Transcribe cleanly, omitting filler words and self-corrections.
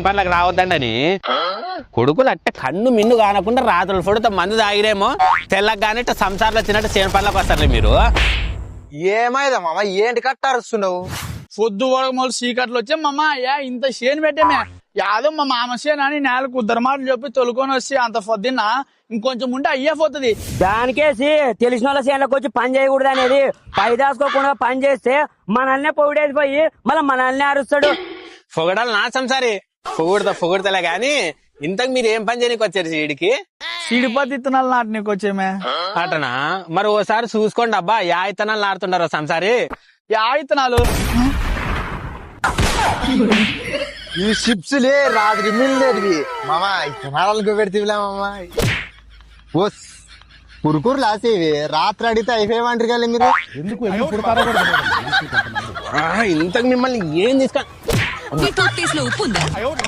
పనులకు రావద్దండని కొడుకులు అట్టే కన్ను మిన్ను కానకుండా రాత్రులు ఫుడుతో మందు తాగిరేమో తెల్లగా కానీ సంసారంలో తిన్నట్టు చేను పనులకు వస్తారులే మీరు. ఏమైందా మామ ఏంటి కట్టారుస్తున్నావు? పొద్దు వడగమూలు చీకట్లు వచ్చే మామ ఇంత చేను పెట్టామే యాదో మా మామ చేను అని నేలకు ఉద్దరమాటలు చెప్పి తొలుకొని వచ్చి అంత పొద్దున్న ఇంకొంచెం ఉంటే అయ్యేపోతుంది. దానికేసి తెలిసిన వాళ్ళ చేనులకు వచ్చి పని చేయకూడదు అనేది పైదాసుకోకుండా పని చేస్తే మనల్నే పొగిడేది పోయి మళ్ళీ మనల్ని అరుస్తాడు. పొగడాలి నా సంసారి పొగుడతలే గాని ఇంతకు మీరు ఏం పని చేయడానికి వచ్చారు వీడికి? సిడిపతి ఇత్తనాలు నాటనీకి వచ్చేమే అటనా? మరి ఓసారి చూసుకోండి అబ్బా యా ఇత్తనాలు నాడుతుండారు సంసారి. ఇత్తనాలు ఈ చిప్స్లే రాత్రి మిల్లేటివి మామ. ఇతనాలకు పెడితేవిలే మామ. ఓస్ కురుకురు లాసేవి రాత్రి అడిగితే అయిపోయేమంటారు కదా మీరు. ఇంతకు మిమ్మల్ని ఏం తీసుకొని ఉప్పు ఉందా?